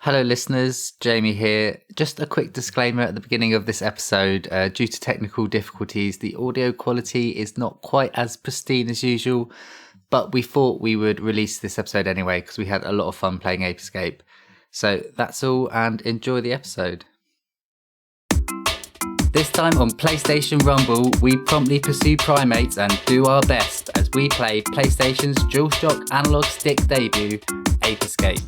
Hello, listeners. Jamie here. Just a quick disclaimer at the beginning of this episode. Due to technical difficulties, the audio quality is not quite as pristine as usual, but we thought we would release this episode anyway because we had a lot of fun playing Ape Escape. So that's all, and enjoy the episode. This time on PlayStation Rumble, we promptly pursue primates and do our best as we play PlayStation's DualShock Analog Stick debut, Ape Escape.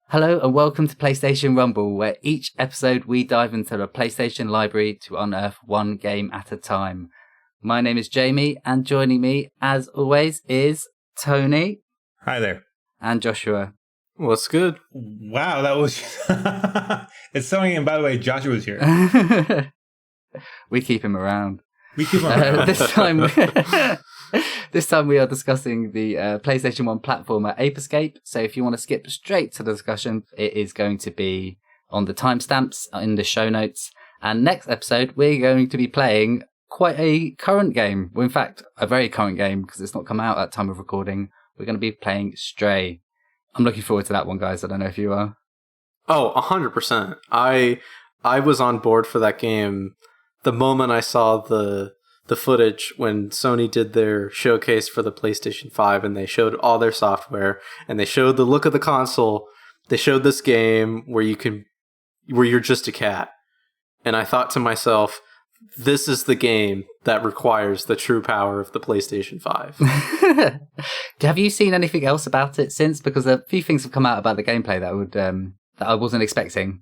Hello and welcome to PlayStation Rumble, where each episode we dive into the PlayStation library to unearth one game at a time. My name is Jamie, and joining me, as always, is Tony. Hi there. And Joshua. What's good? Wow, that was... It's Tony, and by the way, Joshua's here. We keep him around. This time we are discussing the PlayStation 1 platformer Ape Escape, so if you want to skip straight to the discussion, it is going to be on the timestamps in the show notes. And next episode, we're going to be playing quite a current game. Well, in fact, a very current game, because it's not come out at time of recording. We're going to be playing Stray. I'm looking forward to that one, guys. I don't know if you are. Oh, 100%. I was on board for that game the moment I saw the footage when Sony did their showcase for the PlayStation 5 and they showed all their software and they showed the look of the console. They showed this game where you're just a cat. And I thought to myself, this is the game that requires the true power of the PlayStation 5. Have you seen anything else about it since? Because a few things have come out about the gameplay that I wasn't expecting.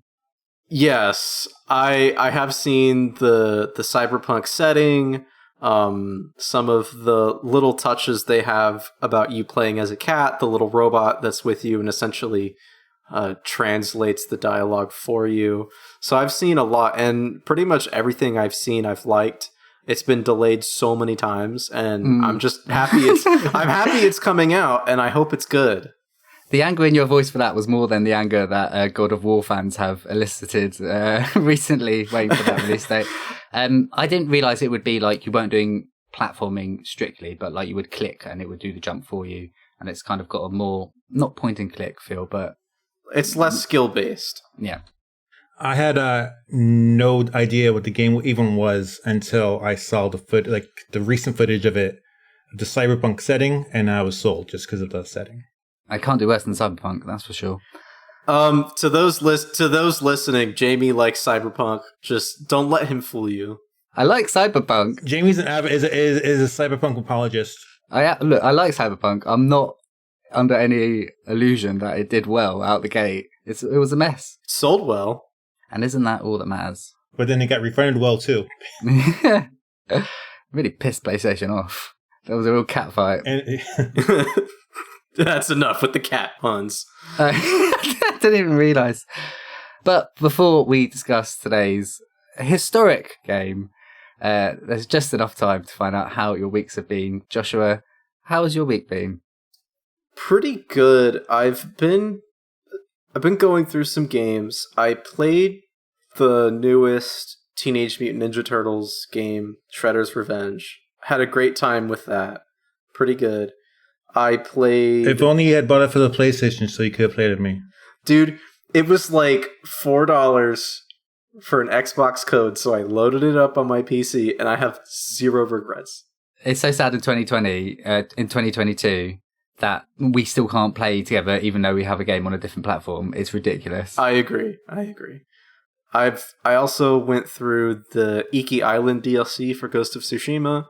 Yes, I have seen the cyberpunk setting, some of the little touches they have about you playing as a cat, the little robot that's with you and essentially translates the dialogue for you. So I've seen a lot, and pretty much everything I've seen I've liked. It's been delayed so many times, and I'm just happy I'm happy it's coming out, and I hope it's good. The anger in your voice for that was more than the anger that God of War fans have elicited recently, waiting for that release date. I didn't realise it would be like you weren't doing platforming strictly, but like you would click and it would do the jump for you. And it's kind of got a more, not point and click feel, but... It's less skill-based. Yeah. I had no idea what the game even was until I saw the recent footage of it, the cyberpunk setting, and I was sold just because of the setting. I can't do worse than Cyberpunk, that's for sure. To those listening, Jamie likes Cyberpunk. Just don't let him fool you. I like Cyberpunk. Jamie's is a Cyberpunk apologist. I like Cyberpunk. I'm not under any illusion that it did well out the gate. It was a mess. Sold well. And isn't that all that matters? But then it got refunded well too. Really pissed PlayStation off. That was a real cat fight. That's enough with the cat puns. I didn't even realise. But before we discuss today's historic game, there's just enough time to find out how your weeks have been. Joshua, how has your week been? Pretty good. I've been going through some games. I played the newest Teenage Mutant Ninja Turtles game, Shredder's Revenge. Had a great time with that. Pretty good. I played... If only you had bought it for the PlayStation so you could have played with me. Dude, it was like $4 for an Xbox code, so I loaded it up on my PC, and I have zero regrets. It's so sad in 2022, that we still can't play together, even though we have a game on a different platform. It's ridiculous. I agree. I also went through the Iki Island DLC for Ghost of Tsushima.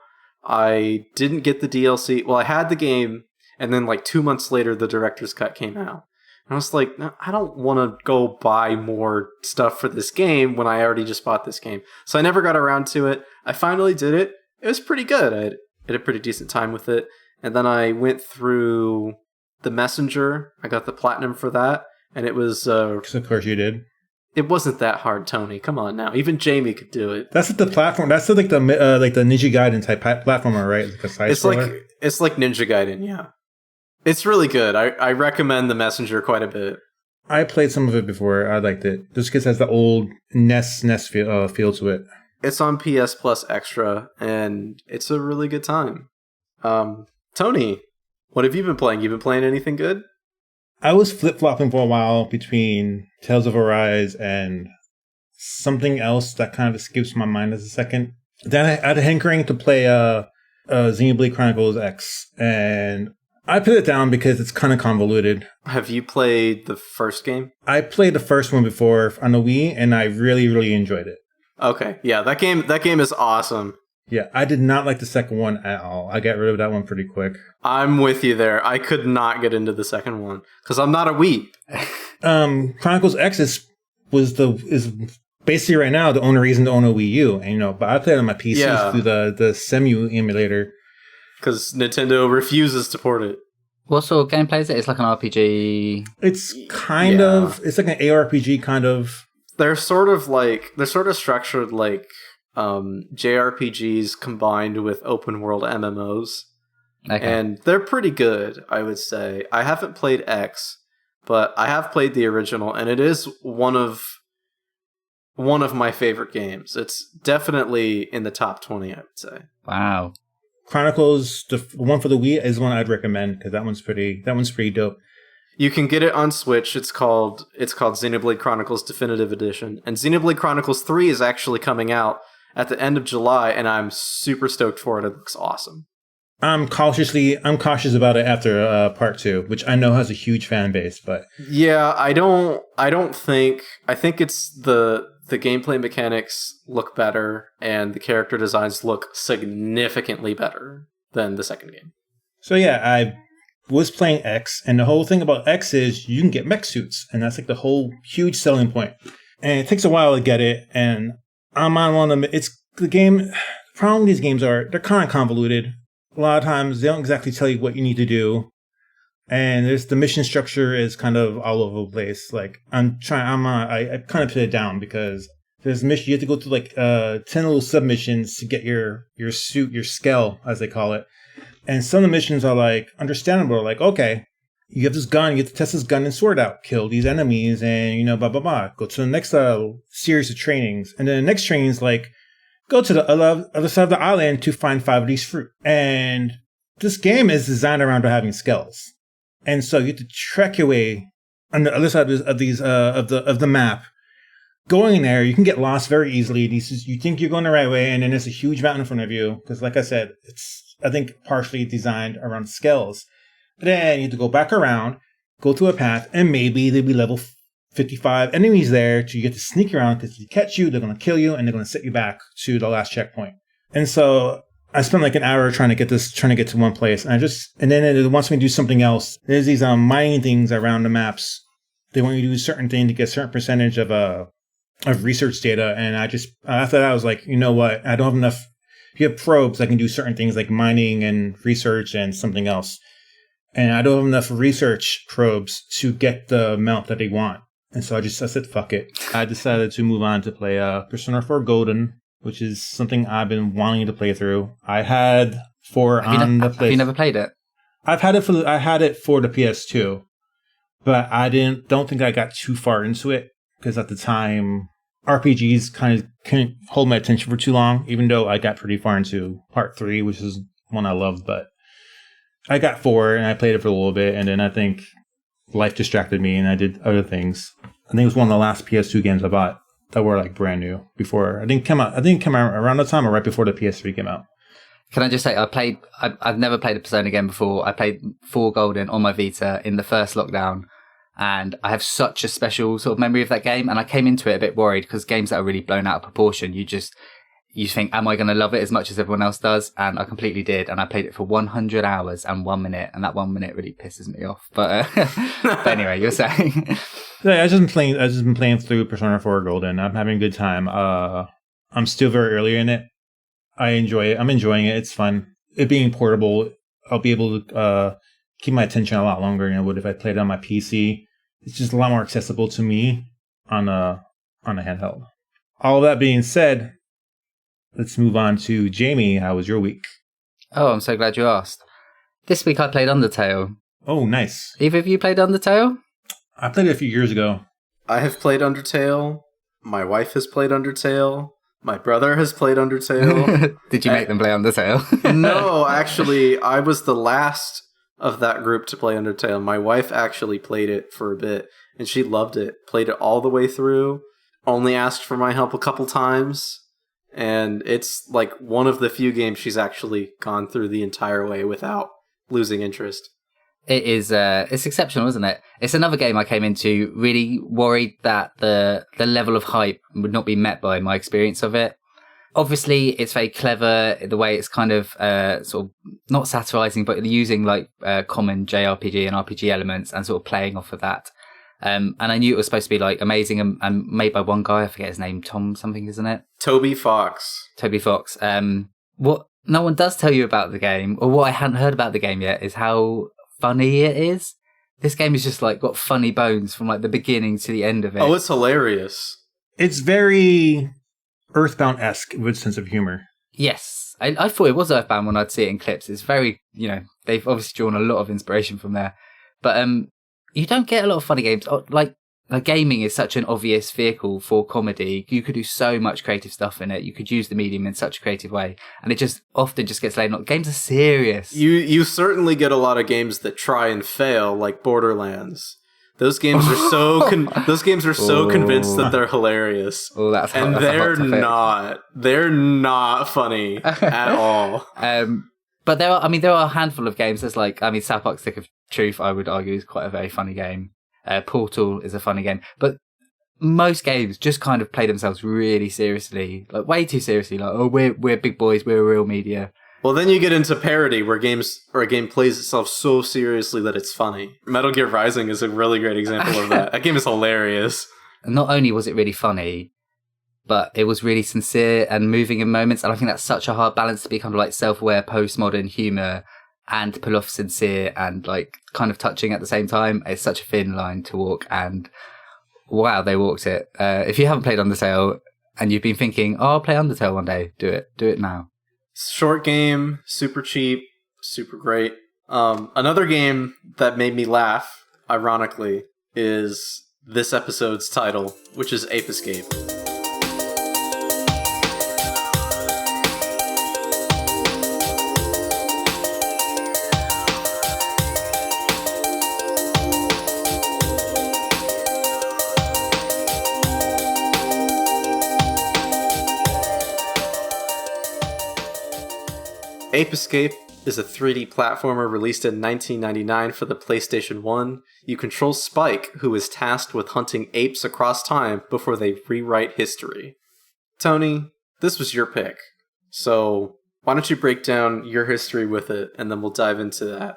I didn't get the DLC. Well, I had the game, and then like 2 months later, the director's cut came out. And I was like, no, I don't want to go buy more stuff for this game when I already just bought this game. So I never got around to it. I finally did it. It was pretty good. I had a pretty decent time with it. And then I went through The Messenger. I got the platinum for that. And it was... of course you did. It wasn't that hard, Tony. Come on now. Even Jamie could do it. That's the platform. That's like the Ninja Gaiden type platformer, right? Like a side scroller. It's like Ninja Gaiden, yeah. It's really good. I recommend The Messenger quite a bit. I played some of it before. I liked it. Just because it has the old NES feel to it. It's on PS Plus Extra, and it's a really good time. Tony, what have you been playing? You been playing anything good? I was flip-flopping for a while between Tales of Arise and something else that kind of escapes my mind as a second. Then I had a hankering to play Xenoblade Chronicles X, and I put it down because it's kind of convoluted. Have you played the first game? I played the first one before on the Wii, and I really, really enjoyed it. Okay, yeah, that game is awesome. Yeah, I did not like the second one at all. I got rid of that one pretty quick. I'm with you there. I could not get into the second one because I'm not a weep. Chronicles X is basically right now the only reason to own a Wii U, and but I played it on my PC through the Semu emulator because Nintendo refuses to port it. What sort of gameplay is it? It's like an RPG. It's kind of it's like an ARPG kind of. They're sort of structured like JRPGs combined with open world MMOs. Okay. And they're pretty good, I would say. I haven't played X, but I have played the original, and it is one of my favorite games. It's definitely in the top 20, I would say. Wow. Chronicles, the one for the Wii, is one I'd recommend because that one's pretty dope. You can get it on Switch. It's called Xenoblade Chronicles Definitive Edition, and Xenoblade Chronicles 3 is actually coming out at the end of July, and I'm super stoked for it. It looks awesome. I'm cautious about it after part 2, which I know has a huge fan base, but yeah, I think it's the gameplay mechanics look better and the character designs look significantly better than the second game. So yeah, I was playing X, and the whole thing about X is you can get mech suits, and that's like the whole huge selling point. And it takes a while to get it, and I'm on one of them. It's the game. The problem with these games they're kind of convoluted. A lot of times they don't exactly tell you what you need to do, and the mission structure is kind of all over the place. Like I kind of put it down because there's a mission you have to go through like 10 little submissions to get your suit, your skull as they call it. And some of the missions are like understandable, like okay, you have this gun, you get to test this gun and sword out, kill these enemies, and blah blah blah. Go to the next series of trainings, and then the next training is like, go to the other side of the island to find 5 of these fruit. And this game is designed around having skulls. And so you have to trek your way on the other side of the map. Going there, you can get lost very easily. You think you're going the right way, and then there's a huge mountain in front of you. Because like I said, it's, I think, partially designed around skulls. But then you have to go back around, go to a path, and maybe there'll be level 55 enemies there, so you get to sneak around because if they catch you, they're going to kill you, and they're going to set you back to the last checkpoint. And so I spent like an hour trying to get to one place, and then it wants me to do something else. There's these mining things around the maps. They want you to do a certain thing to get a certain percentage of research data, and after that I was like, you know what? I don't have enough. If you have probes, I can do certain things like mining and research and something else. And I don't have enough research probes to get the amount that they want. And so I said, fuck it. I decided to move on to play Persona 4 Golden, which is something I've been wanting to play through. I had 4 on the PlayStation. Have you never played it? I had it for the PS2, but I don't think I got too far into it because at the time RPGs kind of couldn't hold my attention for too long, even though I got pretty far into part 3, which is one I loved. But I got 4 and I played it for a little bit, and then I think life distracted me and I did other things. I think it was one of the last PS2 games I bought that were like brand new before. I think it came out around the time or right before the PS3 came out. Can I just say, I've never played a Persona game before. I played 4 Golden on my Vita in the first lockdown, and I have such a special sort of memory of that game. And I came into it a bit worried because games that are really blown out of proportion, you think, am I going to love it as much as everyone else does? And I completely did. And I played it for 100 hours and 1 minute. And that 1 minute really pisses me off. But, but anyway, you're saying. Yeah, I've just been playing through Persona 4 Golden. I'm having a good time. I'm still very early in it. I enjoy it. I'm enjoying it. It's fun. It being portable, I'll be able to keep my attention a lot longer than I would if I played it on my PC. It's just a lot more accessible to me on a on a handheld. All that being said, let's move on to Jamie. How was your week? Oh, I'm so glad you asked. This week I played Undertale. Oh, nice. Either of you played Undertale? I played it a few years ago. I have played Undertale. My wife has played Undertale. My brother has played Undertale. Did you make them play Undertale? No, actually, I was the last of that group to play Undertale. My wife actually played it for a bit, and she loved it. Played it all the way through. Only asked for my help a couple times. And it's like one of the few games she's actually gone through the entire way without losing interest. It is, it's exceptional, isn't it? It's another game I came into really worried that the level of hype would not be met by my experience of it. Obviously, it's very clever, the way it's kind of sort of not satirizing, but using like common JRPG and RPG elements and sort of playing off of that. And I knew it was supposed to be like amazing and made by one guy. I forget his name, Tom something, isn't it? Toby Fox. What no one does tell you about the game, or what I hadn't heard about the game yet, is how funny it is. This game is just like got funny bones from like the beginning to the end of it. Oh, it's hilarious. It's very Earthbound-esque with sense of humor. Yes. I thought it was Earthbound when I'd see it in clips. It's very, they've obviously drawn a lot of inspiration from there. But you don't get a lot of funny games. Like gaming is such an obvious vehicle for comedy. You could do so much creative stuff in it. You could use the medium in such a creative way. And it just often just gets laid on. Games are serious. You certainly get a lot of games that try and fail, like Borderlands. Those games are so convinced that they're hilarious. Oh, that's and they're not. They're not funny at all. But there are a handful of games. There's South Park Stick of Truth, I would argue, is quite a very funny game. Portal is a funny game. But most games just kind of play themselves really seriously, like way too seriously. Like, oh, we're big boys, we're real media. Well, then you get into parody where a game plays itself so seriously that it's funny. Metal Gear Rising is a really great example of that. That game is hilarious. Not only was it really funny, but it was really sincere and moving in moments. And I think that's such a hard balance to be kind of like self-aware postmodern humor and pull off sincere and like kind of touching at the same time. It's such a thin line to walk, and wow, they walked it. If you haven't played Undertale and you've been thinking, oh, I'll play Undertale one day, do it now. Short game, super cheap, super great. Another game that made me laugh, ironically, is this episode's title, which is Ape Escape. Ape Escape is a 3D platformer released in 1999 for the PlayStation 1. You control Spike, who is tasked with hunting apes across time before they rewrite history. Tony, this was your pick, so why don't you break down your history with it, and then we'll dive into that.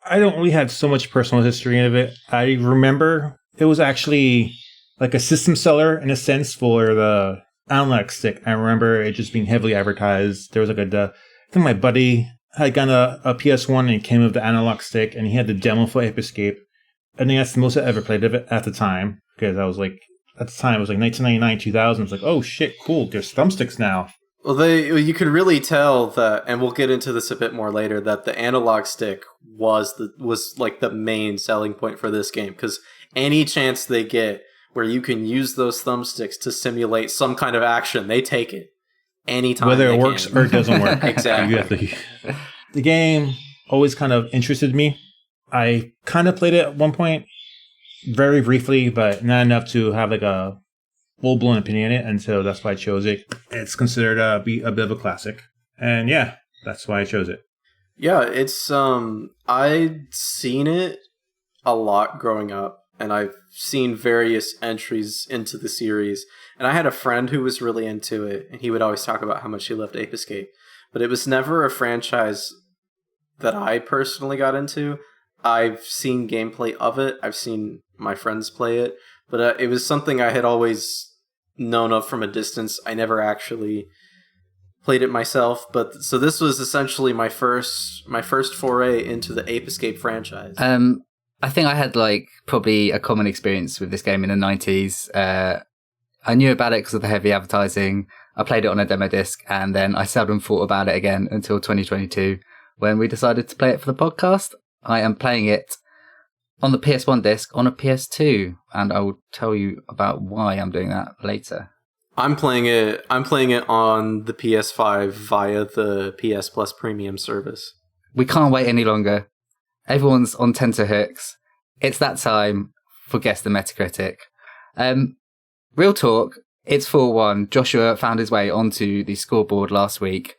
I don't really have so much personal history of it. I remember it was actually like a system seller in a sense for the analog stick. I remember it just being heavily advertised. There was like I think my buddy had gotten a PS1 and it came with the analog stick, and he had the demo for Ape Escape. I think that's the most I ever played of it at the time, because I was like, at the time, it was like 1999, 2000. It's like, oh shit, cool, there's thumbsticks now. Well, you could really tell that, and we'll get into this a bit more later, that the analog stick was like the main selling point for this game, because any chance they get where you can use those thumbsticks to simulate some kind of action, they take it. Anytime, whether it works or it doesn't work. Exactly. The game always kind of interested me. I kind of played it at one point, very briefly, but not enough to have like a full-blown opinion in it, and so that's why I chose it. It's considered a bit of a classic, and yeah, that's why I chose it. Yeah, it's I'd seen it a lot growing up, and I've seen various entries into the series. And I had a friend who was really into it, and he would always talk about how much he loved Ape Escape. But it was never a franchise that I personally got into. I've seen gameplay of it. I've seen my friends play it. But it was something I had always known of from a distance. I never actually played it myself. But so this was essentially my first foray into the Ape Escape franchise. I think I had like probably a common experience with this game in the 90s. I knew about it because of the heavy advertising. I played it on a demo disc, and then I seldom thought about it again until 2022 when we decided to play it for the podcast. I am playing it on the PS1 disc on a PS2, and I will tell you about why I'm doing that later. I'm playing it on the PS5 via the PS Plus Premium service. We can't wait any longer. Everyone's on tenterhooks. It's that time for Guess the Metacritic. Real talk, it's 4-1. Joshua found his way onto the scoreboard last week.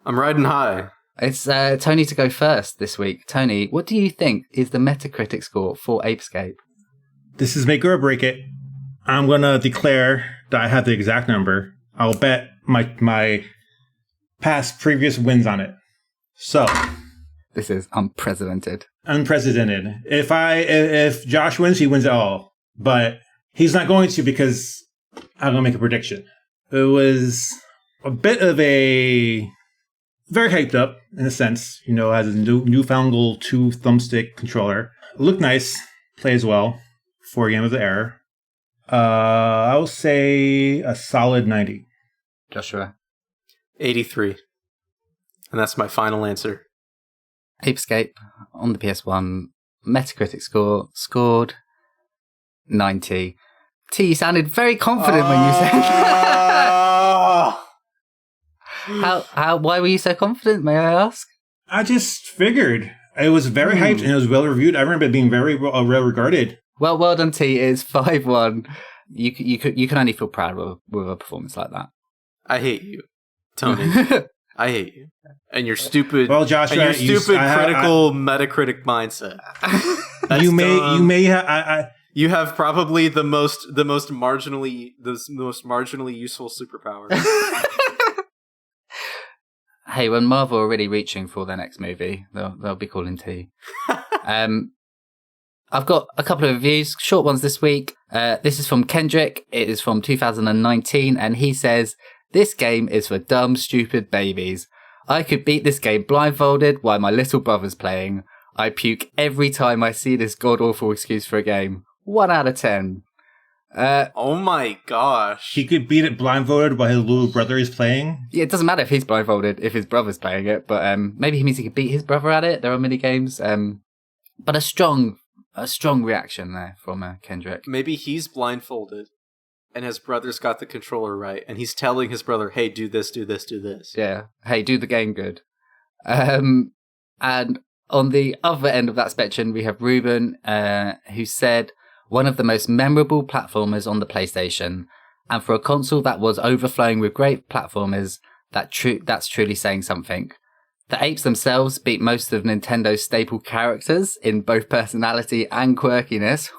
I'm riding high. It's Tony to go first this week. Tony, what do you think is the Metacritic score for Ape Escape? This is make or break it. I'm going to declare that I have the exact number. I'll bet my previous wins on it. So. This is unprecedented. Unprecedented. If Josh wins, he wins it all. But he's not going to because I'm going to make a prediction. It was a bit of a... very hyped up, in a sense. You know, has a newfangled 2 thumbstick controller. It looked nice. Plays well for a game of the era. I will say a solid 90. Joshua? 83. And that's my final answer. Ape Escape on the PS1. Metacritic score scored 90. T, you sounded very confident when you said that. Why were you so confident, may I ask? I just figured. It was very hyped and it was well reviewed. I remember it being very well regarded. Well done, T. It's 5-1. You can only feel proud with a performance like that. I hate you, Tony. I hate you. And your stupid, Joshua, and your critical Metacritic mindset. You may have. You have probably the most marginally useful superpower. Hey, when Marvel are really reaching for their next movie, they'll be calling T. I've got a couple of reviews, short ones this week. This is from Kendrick. It is from 2019, and he says, "This game is for dumb, stupid babies. I could beat this game blindfolded while my little brother's playing. I puke every time I see this god-awful excuse for a game. 1 out of 10. Oh my gosh. He could beat it blindfolded while his little brother is playing? Yeah, it doesn't matter if he's blindfolded, if his brother's playing it, but maybe he means he could beat his brother at it. There are mini games. But a strong reaction there from Kendrick. Maybe he's blindfolded and his brother's got the controller right, and he's telling his brother, hey, do this, do this, do this. Yeah. Hey, do the game good. And on the other end of that spectrum, we have Ruben, who said, one of the most memorable platformers on the PlayStation, and for a console that was overflowing with great platformers, that's truly saying something. The apes themselves beat most of Nintendo's staple characters in both personality and quirkiness,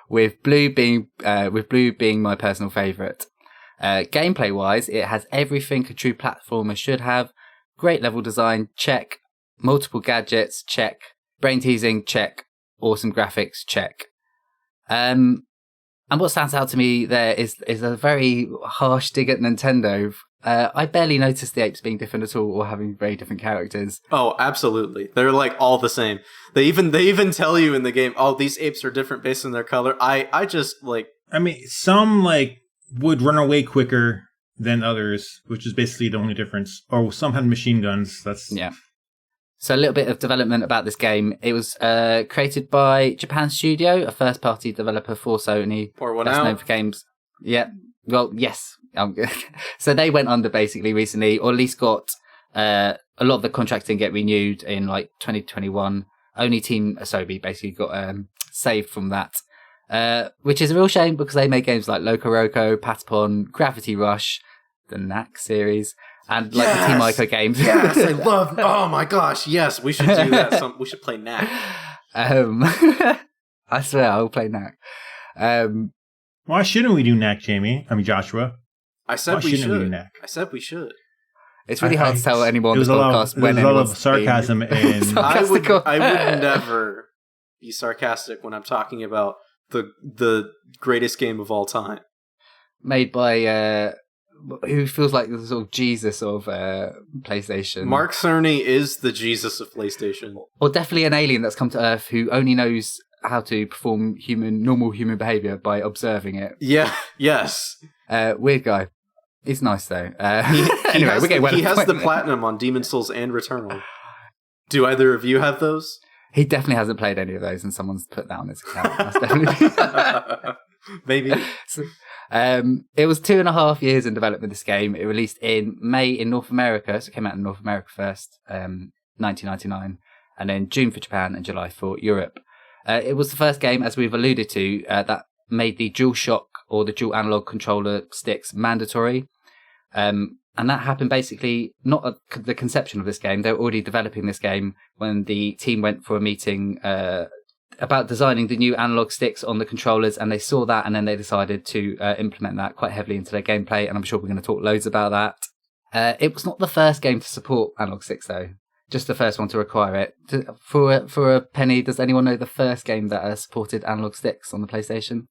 with Blue being my personal favourite. Gameplay-wise, it has everything a true platformer should have. Great level design, check. Multiple gadgets, check. Brain teasing, check. Awesome graphics, check. And what stands out to me there is a very harsh dig at Nintendo. I barely noticed the apes being different at all or having very different characters. Oh, absolutely. They're like all the same. They even tell you in the game, oh, these apes are different based on their color. I just like... I mean, some like would run away quicker than others, which is basically the only difference. Or some had machine guns. Yeah. So a little bit of development about this game. It was created by Japan Studio, a first-party developer for Sony. Pour one that's out. Known for games. Yeah. Well, yes. So they went under basically recently, or at least got a lot of the contracts didn't get renewed in like 2021. Only Team Asobi basically got saved from that, which is a real shame because they made games like Loco Roco, Patapon, Gravity Rush, the Knack series. And like the Team Ico games. Yes, I love... Oh my gosh, yes, we should do that. We should play Knack. I swear, I'll play Knack. Why shouldn't we do Knack, Jamie? I mean, Joshua. I said we should. I said we should. It's really hard to tell anyone on this podcast when there's a lot of sarcasm in... I would never be sarcastic when I'm talking about the greatest game of all time. Made by... who feels like the sort of Jesus of PlayStation. Mark Cerny is the Jesus of PlayStation. Or definitely an alien that's come to Earth who only knows how to perform normal human behavior by observing it. Yeah. Yes. Weird guy. He's nice though. He has the platinum on Demon Souls and Returnal. Do either of you have those? He definitely hasn't played any of those, and someone's put that on his account. That's definitely maybe. So, it was 2.5 years in development. This game it released in May in North America, so it came out in North America first, 1999, and then June for Japan and July for Europe. It was the first game, as we've alluded to, that made the DualShock or the dual analog controller sticks mandatory. And that happened basically not at the conception of this game. They were already developing this game when the team went for a meeting about designing the new analog sticks on the controllers, and they saw that, and then they decided to implement that quite heavily into their gameplay, and I'm sure we're going to talk loads about that. It was not the first game to support analog sticks, though. Just the first one to require it. For a penny, does anyone know the first game that supported analog sticks on the PlayStation?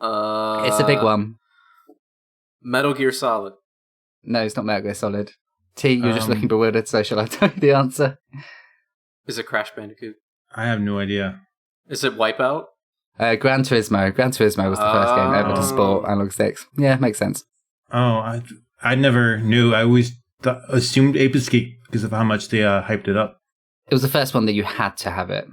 It's a big one. Metal Gear Solid. No, it's not Metal Gear Solid. T, you're just looking bewildered, so shall I tell you the answer? Is it Crash Bandicoot? I have no idea. Is it Wipeout? Gran Turismo. Gran Turismo was the first game ever to support analog sticks. Yeah, makes sense. Oh, I never knew. I always assumed Ape Escape because of how much they hyped it up. It was the first one that you had to have it.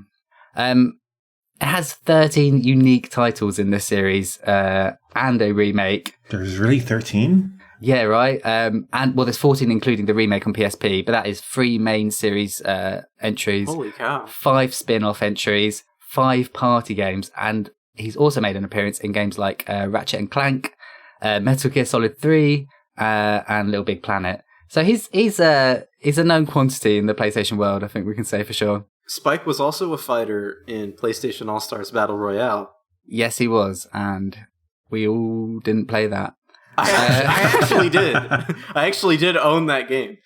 It has 13 unique titles in this series and a remake. There's really 13? Yeah, right. And well, there's 14 including the remake on PSP, but that is 3 main series entries. Holy cow. 5 spin-off entries, 5 party games, and he's also made an appearance in games like Ratchet and Clank, Metal Gear Solid 3, and Little Big Planet. So he's a known quantity in the PlayStation world, I think we can say for sure. Spike was also a fighter in PlayStation All-Stars Battle Royale. Yes, he was, and we all didn't play that. I actually did. I actually did own that game.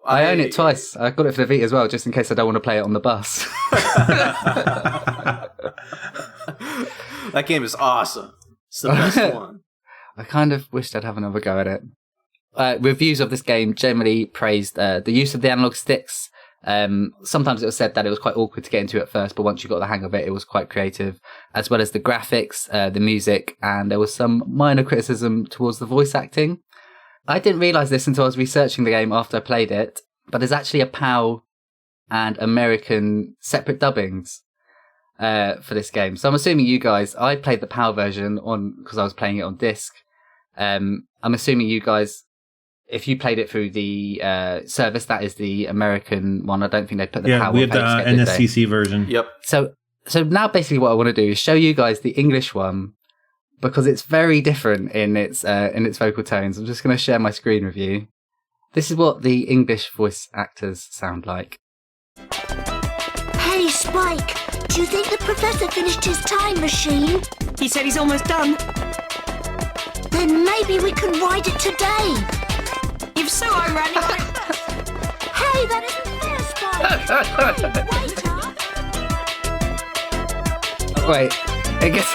I own it twice. I got it for the Vita as well, just in case I don't want to play it on the bus. That game is awesome. It's the best one. I kind of wished I'd have another go at it. Reviews of this game generally praised the use of the analog sticks. Sometimes it was said that it was quite awkward to get into at first, but once you got the hang of it, it was quite creative, as well as the graphics, the music, and there was some minor criticism towards the voice acting. I didn't realise this until I was researching the game after I played it, but there's actually a PAL and American separate dubbings for this game. So I'm assuming you guys, I played the PAL version because I was playing it on disc. I'm assuming you guys, if you played it through the service, that is the American one. I don't think they put the PAL we had the NSCC version. Yep. So now basically what I want to do is show you guys the English one, because it's very different in its vocal tones. I'm just going to share my screen with you. This is what the English voice actors sound like. Hey, Spike, do you think the professor finished his time machine? He said he's almost done. Then maybe we can ride it today. If so, I'm running on it. Hey, that isn't fair, Spike. Hey, Wait, it gets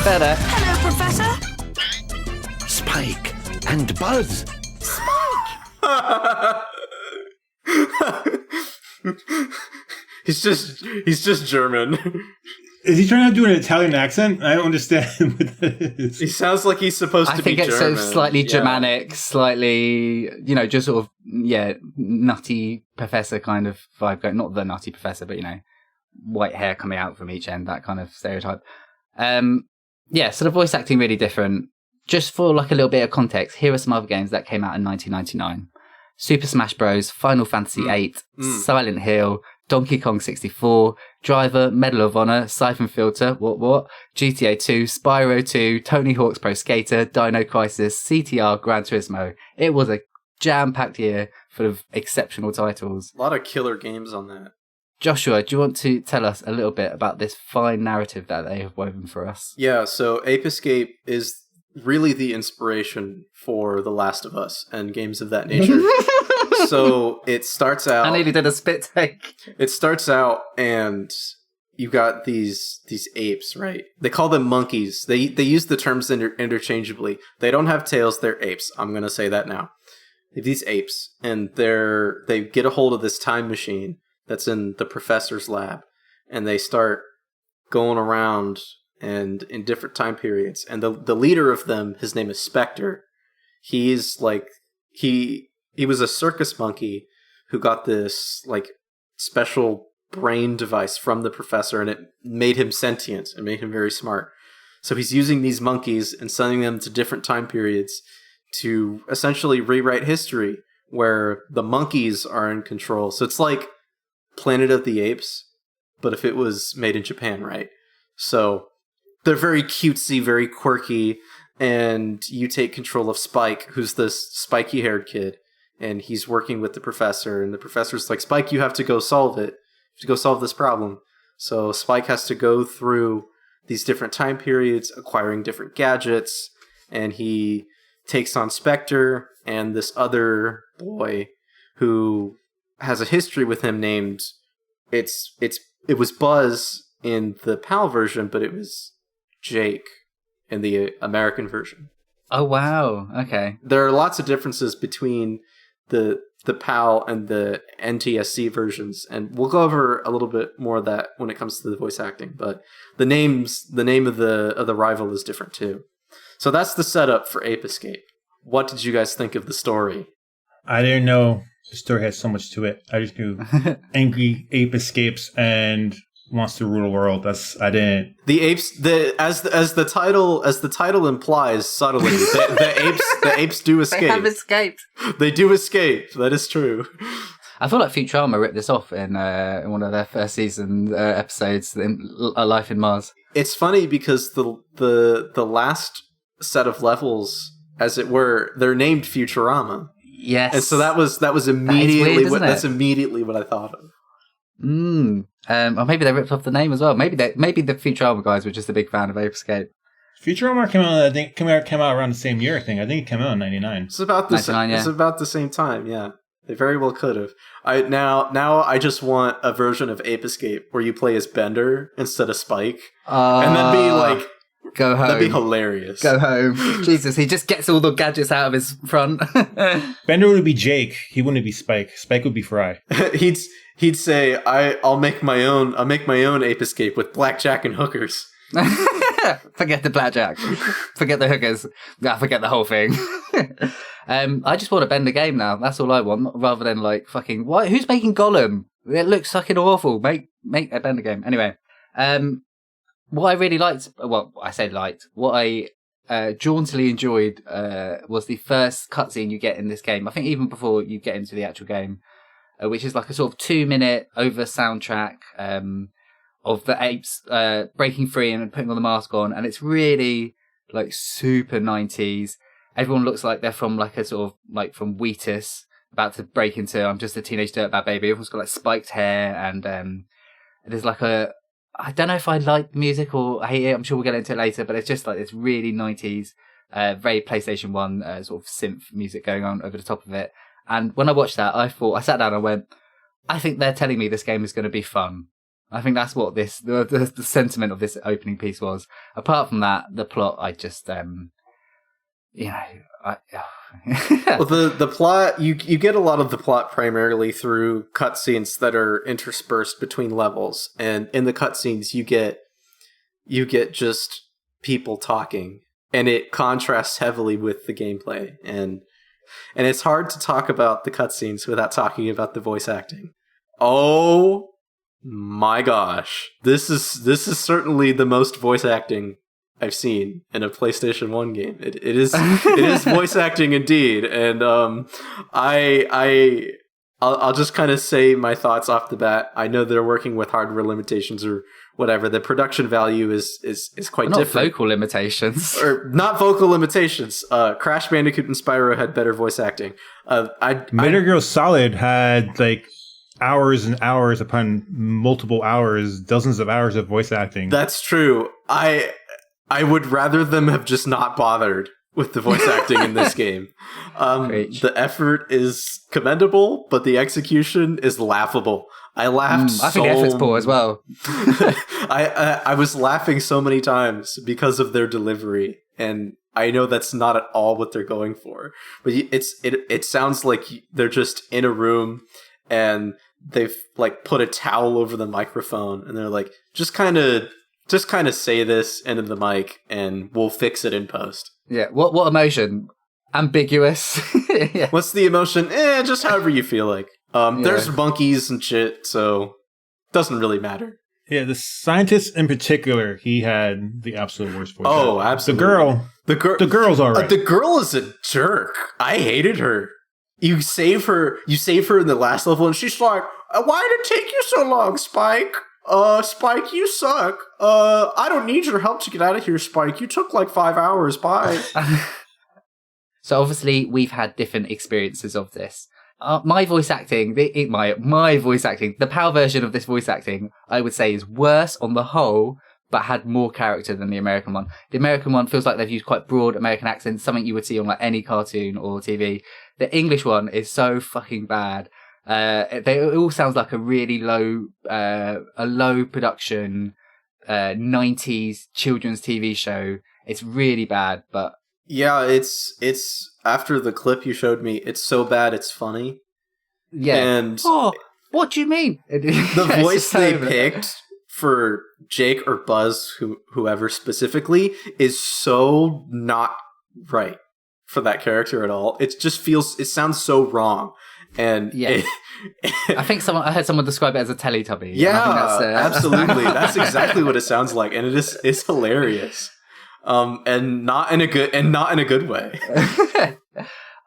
better. Hello, Professor. Spike and Buzz. He's just German. Is he trying to do an Italian accent? I don't understand what that is. He sounds like he's supposed to be German. I think it's so slightly Germanic, slightly, just sort of, nutty professor kind of vibe going. Not the nutty professor, but, white hair coming out from each end, that kind of stereotype. So the voice acting really different. Just for like a little bit of context, here are some other games that came out in 1999. Super Smash Bros., Final Fantasy VIII, Silent Hill, Donkey Kong 64, Driver, Medal of Honor, Siphon Filter, GTA 2, Spyro 2, Tony Hawk's Pro Skater, Dino Crisis, CTR, Gran Turismo. It was a jam-packed year full of exceptional titles. A lot of killer games on that. Joshua, do you want to tell us a little bit about this fine narrative that they have woven for us? Yeah, so Ape Escape is really the inspiration for The Last of Us and games of that nature. So it starts out... I nearly did a spit take. It starts out and you got these apes, right? They call them monkeys. They use the terms interchangeably. They don't have tails, they're apes. I'm going to say that now. These apes, and they get a hold of this time machine that's in the professor's lab, and they start going around and in different time periods. And the leader of them, his name is Spectre. He's like he was a circus monkey who got this like special brain device from the professor, and it made him sentient and made him very smart. So he's using these monkeys and sending them to different time periods to essentially rewrite history where the monkeys are in control. So it's like Planet of the Apes, but if it was made in Japan, right? So they're very cutesy, very quirky, and you take control of Spike, who's this spiky-haired kid, and he's working with the professor, and the professor's like, Spike, you have to go solve it. You have to go solve this problem. So Spike has to go through these different time periods, acquiring different gadgets, and he takes on Spectre and this other boy who has a history with him named it was Buzz in the PAL version, but it was Jake in the American version. Oh wow, okay. There are lots of differences between the PAL and the NTSC versions, and we'll go over a little bit more of that when it comes to the voice acting, but the name of the rival is different too. So that's the setup for Ape Escape. What did you guys think of the story? I didn't know the story had so much to it. I just knew angry ape escapes and wants to rule the world. I didn't. The apes, as the title implies subtly, the apes do escape. They have escaped. They do escape. That is true. I feel like Futurama ripped this off in one of their first season episodes, in A Life in Mars. It's funny because the last set of levels, as it were, they're named Futurama. Yes, and so that was immediately weird, immediately what I thought of. Or maybe they ripped off the name as well. Maybe the Futurama guys were just a big fan of Ape Escape. Futurama came out. I think came out around the same year. I think it came out in '99. It's about the same. Yeah. It's about the same time. Yeah, they very well could have. Now I just want a version of Ape Escape where you play as Bender instead of Spike, and then be like, go home. That'd be hilarious. Go home. Jesus, he just gets all the gadgets out of his front. Bender would be Jake. He wouldn't be Spike. Spike would be Fry. He'd say, I'll make my own Ape Escape with blackjack and hookers. Forget the blackjack. Forget the hookers. Forget the whole thing. I just want to bend the game now. That's all I want, rather than like fucking what? Who's making Gollum? It looks fucking awful. Make a bend the game. Anyway, what I really liked, well, I say liked, what I jauntily enjoyed was the first cutscene you get in this game. I think even before you get into the actual game, which is like a sort of 2-minute over soundtrack of the apes breaking free and putting on the mask on, and it's really like super 90s. Everyone looks like they're from like a sort of like from Wheatus, about to break into I'm Just a Teenage Dirtbag Baby. Everyone's got like spiked hair, and there's like I don't know if I like the music or hate it. I'm sure we'll get into it later, but it's just like this really 90s, very PlayStation 1 sort of synth music going on over the top of it. And when I watched that, I sat down and went, I think they're telling me this game is going to be fun. I think that's what the sentiment of this opening piece was. Apart from that, the plot, I just, Well, the plot, you get a lot of the plot primarily through cutscenes that are interspersed between levels, and in the cutscenes you get just people talking, and it contrasts heavily with the gameplay, and it's hard to talk about the cutscenes without talking about the voice acting. Oh my gosh, this is certainly the most voice acting I've seen in a PlayStation 1 game. It is voice acting indeed, and I'll just kind of say my thoughts off the bat. I know they're working with hardware limitations or whatever. The production value is quite different. Not vocal limitations, or not vocal limitations. Crash Bandicoot and Spyro had better voice acting. Metal Gear Solid had like hours and hours upon multiple hours, dozens of hours of voice acting. That's true. I would rather them have just not bothered with the voice acting in this game. The effort is commendable, but the execution is laughable. I laughed I think the effort's poor as well. I was laughing so many times because of their delivery, and I know that's not at all what they're going for. But it sounds like they're just in a room, and they've like put a towel over the microphone and they're like, just kind of say this into the mic and we'll fix it in post. Yeah. What emotion? Ambiguous. Yeah. What's the emotion? Just however you feel like. There's monkeys and shit, so doesn't really matter. Yeah, the scientist in particular, he had the absolute worst voice. Oh, absolutely. The girl's all right. The girl is a jerk. I hated her. You save her in the last level, and she's like, "Why did it take you so long, Spike? Spike, you suck. I don't need your help to get out of here, Spike. You took like 5 hours. Bye." So obviously we've had different experiences of this. My voice acting, my voice acting, the PAL version of this voice acting, I would say is worse on the whole, but had more character than the American one. The American one feels like they've used quite broad American accents, something you would see on like any cartoon or TV. The English one is so fucking bad. It all sounds like a really low production 90s children's TV show. It's really bad, but yeah, it's after the clip you showed me, it's so bad it's funny. Yeah. And what do you mean? The voice they picked for Jake or Buzz, whoever specifically, is so not right for that character at all. It sounds so wrong. And yeah. I heard someone describe it as a Teletubby. Yeah, absolutely. That's exactly what it sounds like, and it's hilarious. And not in a good way.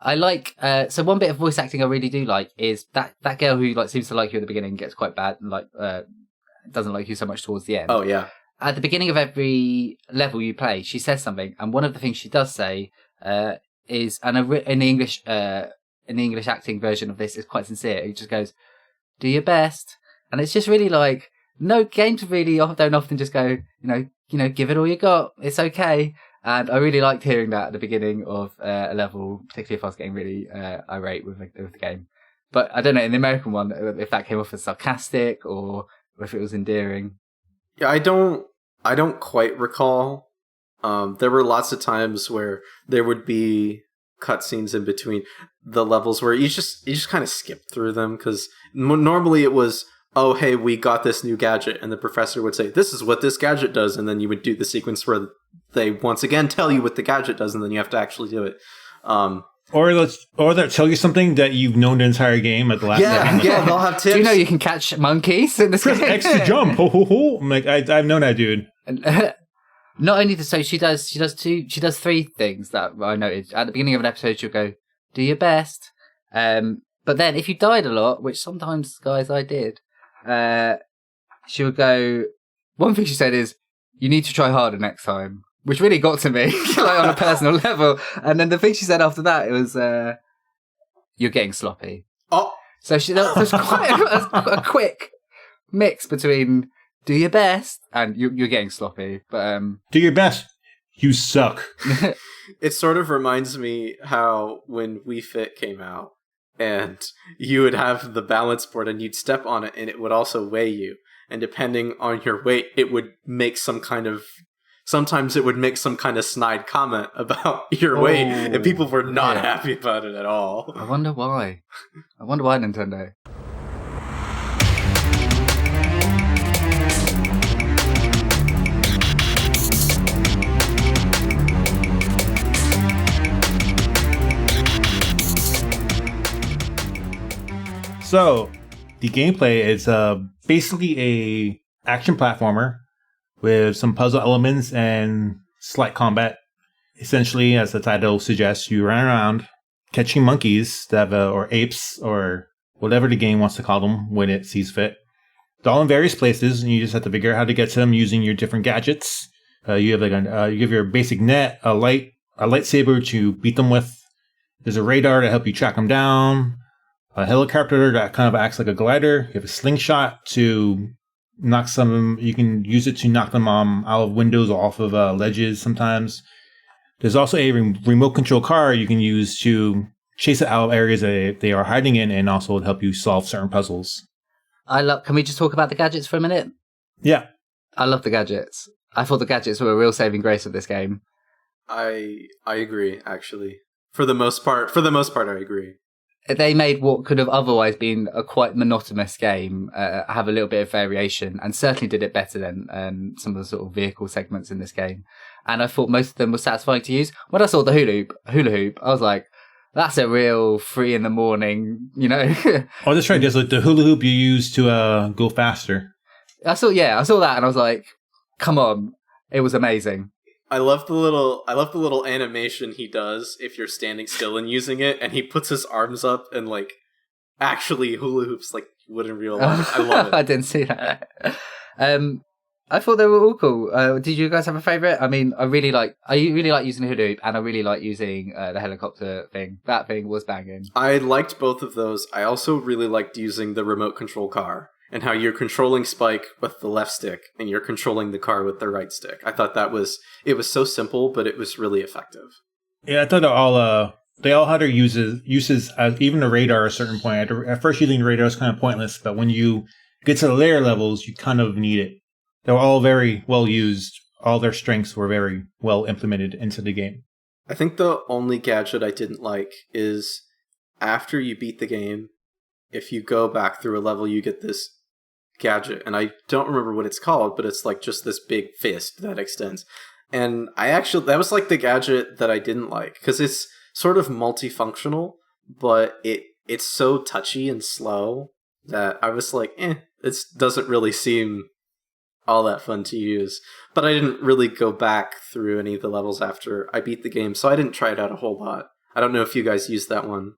I like so one bit of voice acting I really do like is that girl who like seems to like you at the beginning gets quite bad and like doesn't like you so much towards the end. Oh yeah. At the beginning of every level you play, she says something, and one of the things she does say is, and in the English acting version of this is quite sincere. It just goes, "Do your best," and it's just really like, no games really don't often just go, give it all you got. It's okay. And I really liked hearing that at the beginning of a level, particularly if I was getting really irate with the game. But I don't know, in the American one, if that came off as sarcastic or if it was endearing. Yeah, I don't quite recall. There were lots of times where there would be cutscenes in between the levels where you just kind of skip through them, because normally it was, oh, hey, we got this new gadget, and the professor would say, this is what this gadget does, and then you would do the sequence where they once again tell you what the gadget does, and then you have to actually do it. Or they'll tell you something that you've known the entire game at the last second. Yeah, they'll have tips. Do you know you can catch monkeys in this game? Press X to jump. Ho, ho, ho. I'm like, I've known that dude. Not only so she does three things that I noted. At the beginning of an episode, she'll go, "Do your best," but then if you died a lot, which sometimes, guys, I did, she would go. One thing she said is, "You need to try harder next time," which really got to me, like on a personal level. And then the thing she said after that, it was, "You're getting sloppy." Oh, so there's quite a quick mix between "do your best" and you're getting sloppy. But do your best. You suck. It sort of reminds me how when Wii Fit came out, and you would have the balance board and you'd step on it and it would also weigh you. And depending on your weight, it would make sometimes it would make some kind of snide comment about your weight, and people were not happy about it at all. I wonder why. Nintendo. So, the gameplay is basically a action platformer with some puzzle elements and slight combat. Essentially, as the title suggests, you run around catching monkeys that have, or apes, or whatever the game wants to call them when it sees fit. They're all in various places, and you just have to figure out how to get to them using your different gadgets. You have you give your basic net, a lightsaber to beat them with. There's a radar to help you track them down. A helicopter that kind of acts like a glider. You have a slingshot to knock some. You can use it to knock them out of windows or off of ledges sometimes. There's also a remote control car you can use to chase it out of areas that they are hiding in, and also help you solve certain puzzles. Can we just talk about the gadgets for a minute? Yeah. I love the gadgets. I thought the gadgets were a real saving grace of this game. I agree, actually. For the most part, I agree. they made what could have otherwise been a quite monotonous game have a little bit of variation, and certainly did it better than some of the sort of vehicle segments in this game. And I thought most of them were satisfying to use. When I saw the hula hoop, I was like, that's a real 3 a.m, Oh, that's right. There's like the hula hoop you use to go faster. I saw that, and I was like, come on, it was amazing. I love the little animation he does if you're standing still and using it, and he puts his arms up and like actually hula hoops like you would in real life. I love it. I didn't see that. I thought they were all cool. Did you guys have a favourite? I mean, I really like using the hula hoop, and I really like using the helicopter thing. That thing was banging. I liked both of those. I also really liked using the remote control car, and how you're controlling Spike with the left stick and you're controlling the car with the right stick. I thought it was so simple, but it was really effective. Yeah, I thought they all had their uses even the radar at a certain point. At first, using the radar was kind of pointless, but when you get to the layer levels, you kind of need it. They were all very well used. All their strengths were very well implemented into the game. I think the only gadget I didn't like is after you beat the game, if you go back through a level, you get this gadget, and I don't remember what it's called, but it's like just this big fist that extends. And that was like the gadget that I didn't like, because it's sort of multifunctional, but it's so touchy and slow that I was like, it doesn't really seem all that fun to use. But I didn't really go back through any of the levels after I beat the game, so I didn't try it out a whole lot. I don't know if you guys used that one.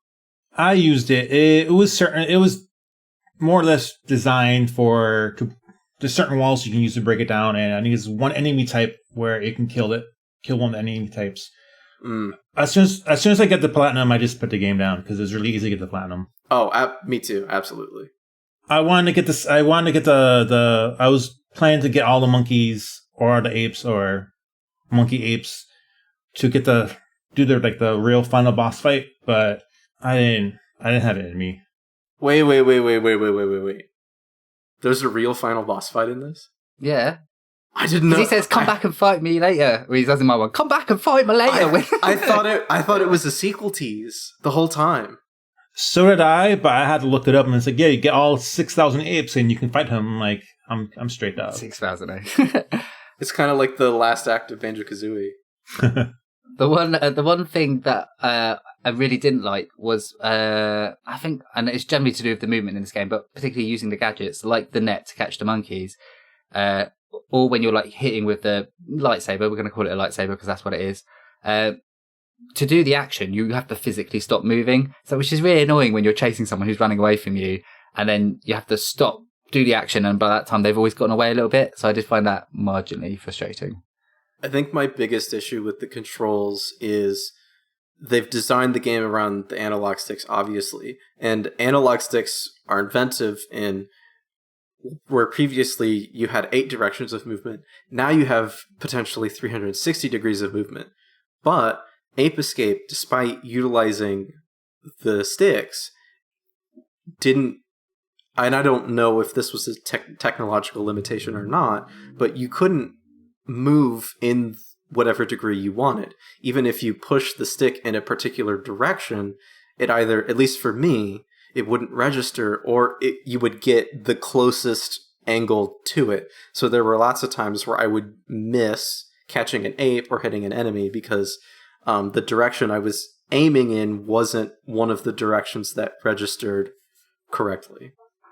I used it. It was more or less designed for there's certain walls you can use to break it down, and I think it's one enemy type where it can kill one of the enemy types. As soon as I get the platinum, I just put the game down because it's really easy to get the platinum. Oh, me too, absolutely. I wanted to get this. I wanted to get the. I was planning to get all the monkeys or the apes or monkey apes to get the real final boss fight, but I didn't have it in me. Wait. There's a real final boss fight in this? Yeah. I didn't know. He says, come back and fight me later. Or he says in my one, come back and fight me later. I thought it was a sequel tease the whole time. So did I, but I had to look it up, and it's like, yeah, you get all 6,000 apes and you can fight him. Like, I'm straight up. 6,000 apes. It's kind of like the last act of Banjo-Kazooie. The one thing that I really didn't like was, I think, and it's generally to do with the movement in this game, but particularly using the gadgets, like the net to catch the monkeys, or when you're like hitting with the lightsaber, we're going to call it a lightsaber because that's what it is, to do the action, you have to physically stop moving, so which is really annoying when you're chasing someone who's running away from you, and then you have to stop, do the action, and by that time they've always gotten away a little bit, so I did find that marginally frustrating. I think my biggest issue with the controls is they've designed the game around the analog sticks, obviously, and analog sticks are inventive in where previously you had 8 directions of movement. Now you have potentially 360 degrees of movement. But Ape Escape, despite utilizing the sticks, didn't, and I don't know if this was a technological limitation or not, but you couldn't move in whatever degree you wanted. Even if you push the stick in a particular direction, it either, at least for me, it wouldn't register, or you would get the closest angle to it. So there were lots of times where I would miss catching an ape or hitting an enemy because the direction I was aiming in wasn't one of the directions that registered correctly.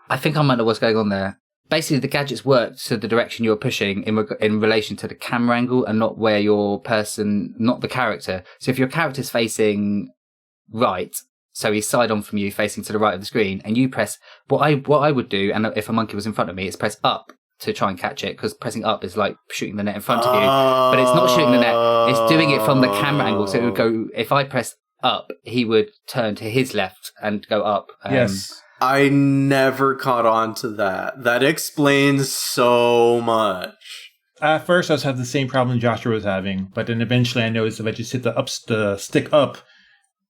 I think I might know what's going on there. Basically, the gadgets work to the direction you're pushing in relation to the camera angle and not where not the character. So if your character's facing right, so he's side on from you, facing to the right of the screen, and you press, what I would do, and if a monkey was in front of me, is press up to try and catch it, because pressing up is like shooting the net in front of you, but it's not shooting the net, it's doing it from the camera angle, so it would go, if I press up, he would turn to his left and go up. Yes. I never caught on to that. That explains so much. At first, I was having the same problem Joshua was having, but then eventually I noticed if I just hit the stick up,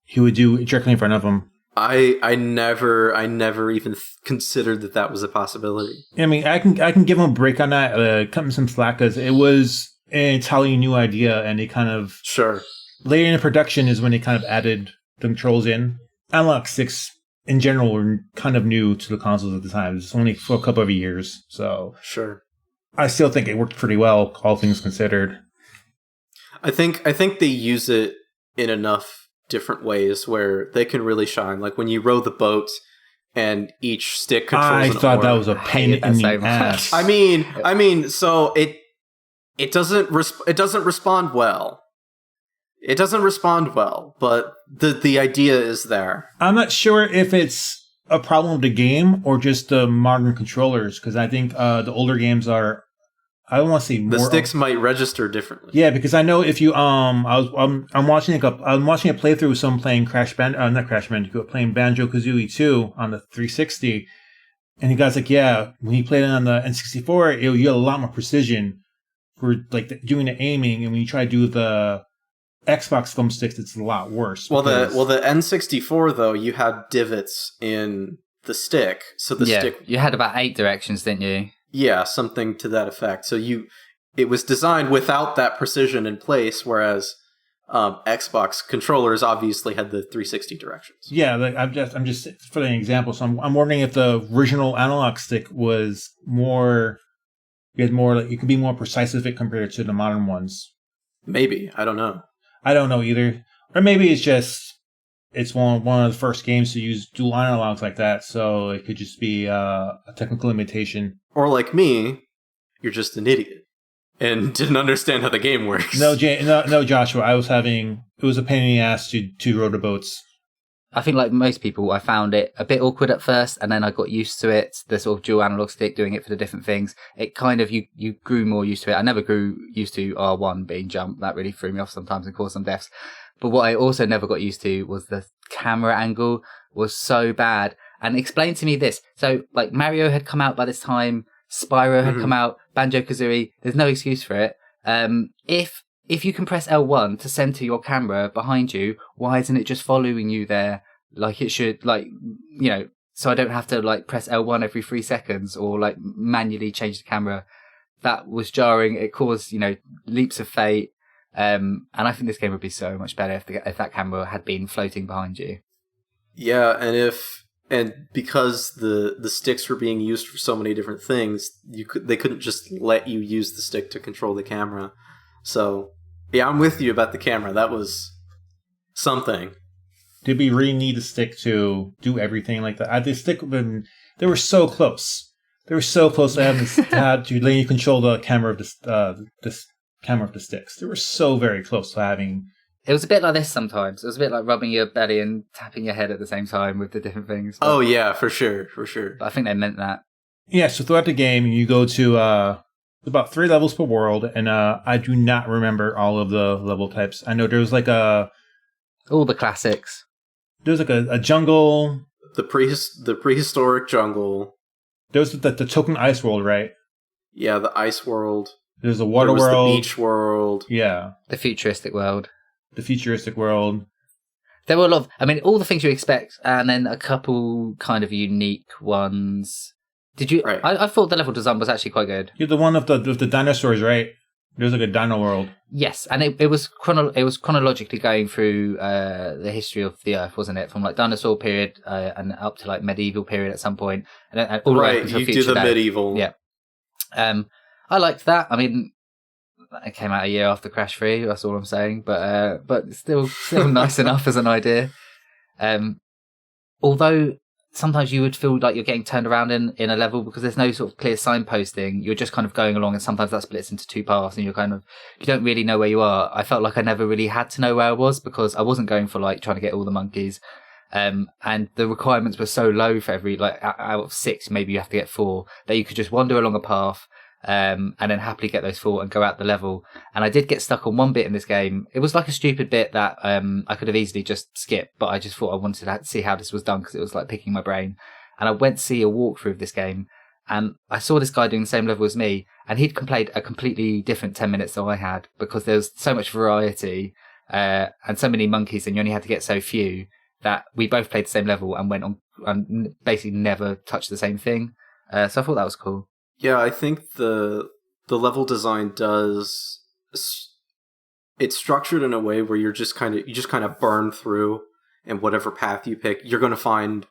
he would do directly in front of him. I never even considered that was a possibility. I mean, I can give him a break on that, cut him some slack, because it was an entirely new idea, and they kind of sure later in the production is when they kind of added the controls in. analog sticks in general were kind of new to the consoles at the time. It's only for a couple of years, so Sure. I still think it worked pretty well, all things considered. I think they use it in enough different ways where they can really shine. Like when you row the boat and each stick controls I an thought oar. that was a pain hated that in so the much. ass. I mean, so it doesn't respond well. It doesn't respond well, but the idea is there. I'm not sure if it's a problem with the game or just the modern controllers, because I think the older games are. I don't want to say more. The sticks might register differently. Yeah, because I know if you I'm watching I'm watching a playthrough of someone playing not Crash Bandicoot, playing Banjo-Kazooie 2 on the 360, and the guy's like, yeah, when you played it on the N64, you had a lot more precision for like doing the aiming, and when you try to do the Xbox thumbsticks, it's a lot worse. Well, the N64 though, you had divots in the stick, so the stick. You had about 8 directions, didn't you? Yeah, something to that effect. So it was designed without that precision in place, whereas Xbox controllers obviously had the 360 directions. Yeah, like I'm just for an example. So I'm wondering if the original analog stick was more, you had more, it could be more precise if it compared to the modern ones. Maybe, I don't know. I don't know either, or maybe it's one of the first games to use dual analogs like that, so it could just be a technical limitation. Or like me, you're just an idiot and didn't understand how the game works. No, Joshua. It was a pain in the ass to row the boats. I think like most people, I found it a bit awkward at first, and then I got used to it, the sort of dual analog stick, doing it for the different things. It kind of, you grew more used to it. I never grew used to R1 being jump. That really threw me off sometimes and caused some deaths. But what I also never got used to was the camera angle was so bad. And explain to me this. So, like, Mario had come out by this time, Spyro had come out, Banjo-Kazooie, there's no excuse for it. If you can press L1 to center your camera behind you, why isn't it just following you there like it should, like, you know, so I don't have to, like, press L1 every 3 seconds or, like, manually change the camera. That was jarring. It caused, you know, leaps of fate. And I think this game would be so much better if that camera had been floating behind you. Yeah, and because the sticks were being used for so many different things, they couldn't just let you use the stick to control the camera. So, yeah, I'm with you about the camera. That was something. Did we really need the stick to do everything like that? The stick, they were so close. They were so close to having to let you control the camera of the camera of the sticks. They were so very close to having. It was a bit like this sometimes. It was a bit like rubbing your belly and tapping your head at the same time with the different things. Oh yeah, for sure. But I think they meant that. Yeah, so throughout the game, you go to about 3 levels per world, and I do not remember all of the level types. I know there was like all the classics. There was like a jungle. The prehistoric jungle. There was the token ice world, right? Yeah, the ice world. There's a water world. The beach world. Yeah. The futuristic world. The futuristic world. There were a lot of, I mean, all the things you expect, and then a couple kind of unique ones. Did you? Right. I thought the level design was actually quite good. You're the one of the dinosaurs, right? There's like a dino world. Yes, and it was chronologically going through the history of the Earth, wasn't it? From like dinosaur period and up to like medieval period at some point, and all right. The way You do the medieval. Yeah. I liked that. I mean, it came out a year after Crash 3. That's all I'm saying. But still nice enough as an idea. Although sometimes you would feel like you're getting turned around in a level because there's no sort of clear signposting. You're just kind of going along, and sometimes that splits into 2 paths, and you don't really know where you are. I felt like I never really had to know where I was because I wasn't going for like trying to get all the monkeys. And the requirements were so low for every, like, out of 6, maybe you have to get 4, that you could just wander along a path, and then happily get those 4 and go out the level. And I did get stuck on one bit in this game. It was like a stupid bit that I could have easily just skipped, but I just thought I wanted to see how this was done because it was like picking my brain. And I went to see a walkthrough of this game, and I saw this guy doing the same level as me, and he'd played a completely different 10 minutes than I had because there was so much variety and so many monkeys, and you only had to get so few, that we both played the same level and went on and basically never touched the same thing. So I thought that was cool. Yeah, I think the level design it's structured in a way where you just kind of burn through and whatever path you pick, you're going to find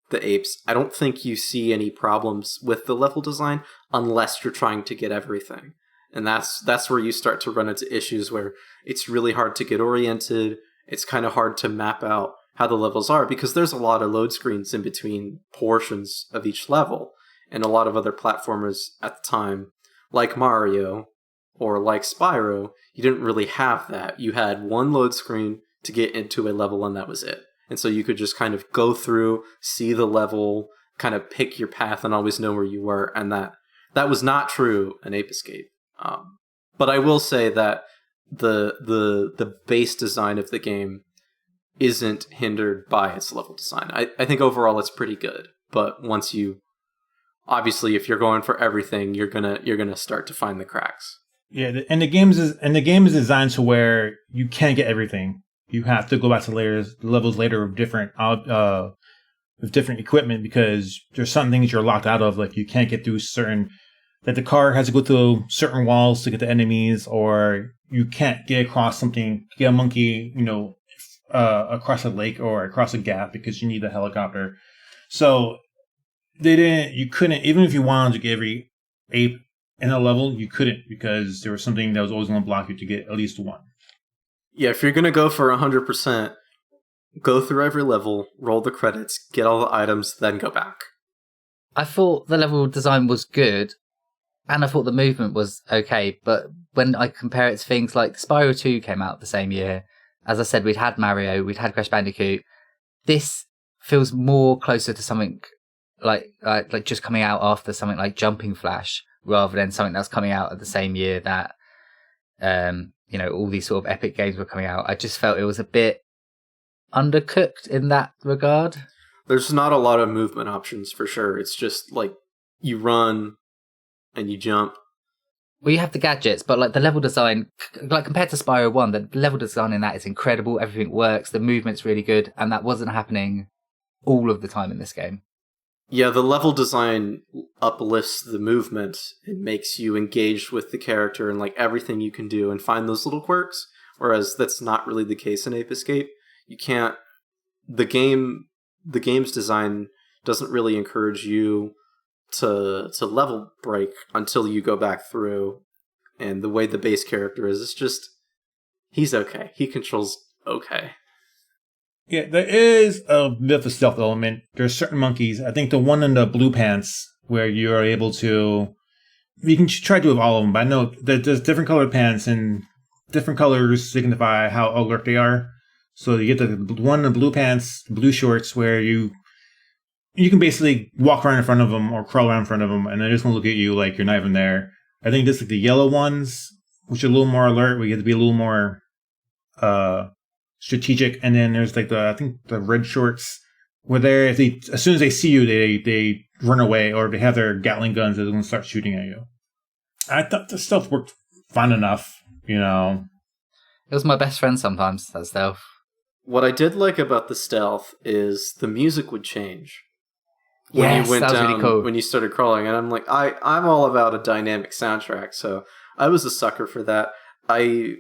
the apes. I don't think you see any problems with the level design unless you're trying to get everything. And that's where you start to run into issues where it's really hard to get oriented. It's kind of hard to map out how the levels are because there's a lot of load screens in between portions of each level. And a lot of other platformers at the time, like Mario or like Spyro, you didn't really have that. You had one load screen to get into a level and that was it. And so you could just kind of go through, see the level, kind of pick your path and always know where you were. And that was not true in Ape Escape. But I will say that the base design of the game isn't hindered by its level design. I think overall it's pretty good. But once you, obviously, if you're going for everything, you're gonna start to find the cracks. Yeah, and the game is designed to where you can't get everything. You have to go back to levels later with different equipment because there's some things you're locked out of. Like you can't get through that the car has to go through certain walls to get the enemies, or you can't get across something, get a monkey, across a lake or across a gap because you need a helicopter. So you couldn't, even if you wanted to get every ape in a level, you couldn't because there was something that was always going to block you to get at least one. Yeah, if you're going to go for 100%, go through every level, roll the credits, get all the items, then go back. I thought the level design was good, and I thought the movement was okay, but when I compare it to things like Spyro 2 came out the same year, as I said, we'd had Mario, we'd had Crash Bandicoot. This feels more closer to something like just coming out after something like Jumping Flash, rather than something that's coming out at the same year that all these sort of epic games were coming out. I just felt it was a bit undercooked in that regard. There's not a lot of movement options for sure. It's just like you run and you jump. Well, you have the gadgets, but like the level design, like compared to Spyro 1, the level design in that is incredible. Everything works. The movement's really good. And that wasn't happening all of the time in this game. Yeah, the level design uplifts the movement. It makes you engaged with the character and like everything you can do and find those little quirks. Whereas that's not really the case in Ape Escape. You can't. The game's design doesn't really encourage you to level break until you go back through. And the way the base character is, it's just he's okay. He controls okay. Yeah, there is a bit of a stealth element. There's certain monkeys. I think the one in the blue pants where you are able to... You can try to do it with all of them, but I know that there's different colored pants and different colors signify how alert they are. So you get the one in the blue pants, blue shorts, where you can basically walk around in front of them or crawl around in front of them, and they're just going to look at you like you're not even there. I think this is the yellow ones, which are a little more alert, where you have to be a little more... strategic, and then there's like the red shorts where as soon as they see you they run away, or they have their Gatling guns, they're going to start shooting at you. I thought the stealth worked fine enough, It was my best friend sometimes, that stealth. What I did like about the stealth is the music would change when Yes, you went that was down, really cool. when you started crawling, and I'm like, I'm all about a dynamic soundtrack, so I was a sucker for that. I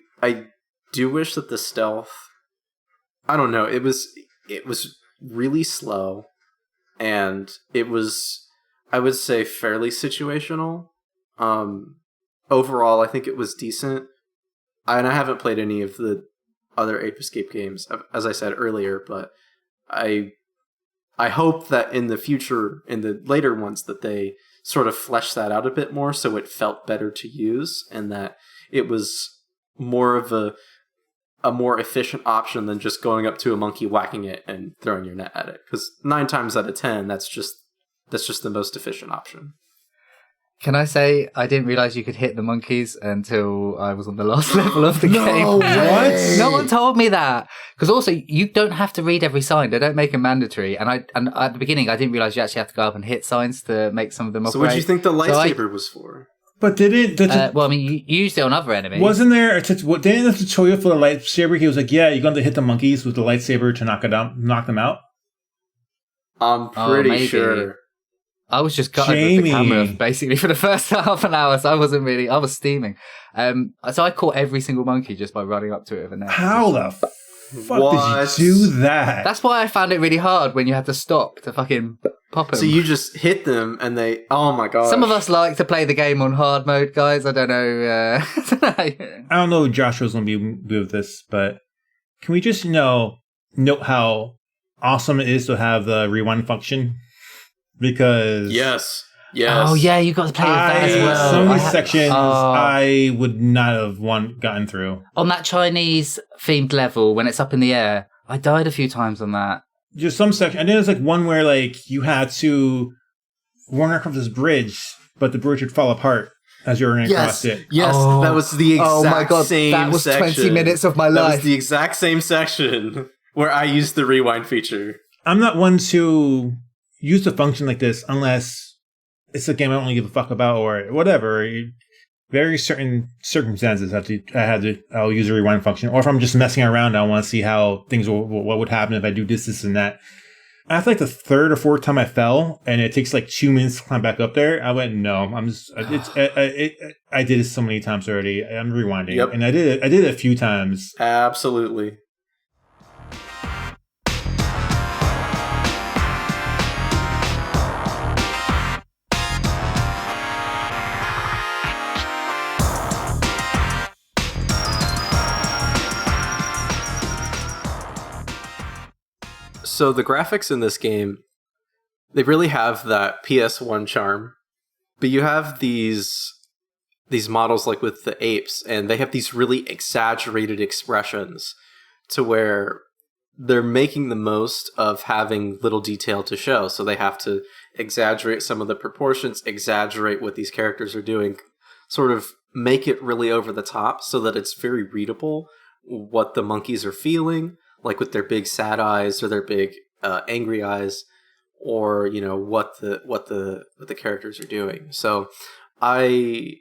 do wish that the stealth, I don't know, it was really slow, and it was, I would say, fairly situational. Overall, I think it was decent, and I haven't played any of the other Ape Escape games, as I said earlier, but I hope that in the future, in the later ones, that they sort of flesh that out a bit more so it felt better to use, and that it was more of a more efficient option than just going up to a monkey, whacking it, and throwing your net at it. Because 9 times out of 10, that's just the most efficient option. Can I say I didn't realize you could hit the monkeys until I was on the last level of the game? What? No one told me that. Because also, you don't have to read every sign. They don't make them mandatory. And at the beginning, I didn't realize you actually have to go up and hit signs to make some of them operate. So what do you think the lightsaber was for? But did it... well, I mean, you used it on other enemies. Wasn't there didn't the tutorial for the lightsaber? He was like, "Yeah, you're going to hit the monkeys with the lightsaber to knock them out." I'm pretty maybe. sure. I was just gutted with the camera basically for the first half an hour, so I was steaming. So I caught every single monkey just by running up to it with a net. How the fuck What? did you do that? That's why I found it really hard when you had to stop to fucking pop them. So you just hit them and they... Oh my god. Some of us like to play the game on hard mode, guys. I don't know. I don't know if Joshua's going to be with this, but can we just, note how awesome it is to have the rewind function? Because... Yes. Oh, yeah, you got to play with that as well. Some of these sections I would not have gotten through. On that Chinese-themed level, when it's up in the air, I died a few times on that. Just some section. And then there's like one where like you had to run across this bridge, but the bridge would fall apart as you were running across it. Yes, that was the exact same that was section. 20 minutes of my That life. was the exact same section where I used the rewind feature. I'm not one to use a function like this unless it's a game I don't really give a fuck about or whatever. Very certain circumstances I'll use a rewind function. Or if I'm just messing around, I want to see how things what would happen if I do this, and that. After like the third or fourth time I fell, and it takes like 2 minutes to climb back up there, I went, no, I'm just, I did it so many times already. I'm rewinding. Yep. And I did it a few times. Absolutely. So the graphics in this game, they really have that PS1 charm. But you have these models like with the apes, and they have these really exaggerated expressions to where they're making the most of having little detail to show. So they have to exaggerate some of the proportions, exaggerate what these characters are doing, sort of make it really over the top so that it's very readable what the monkeys are feeling, like with their big sad eyes or their big angry eyes, or what the characters are doing. So I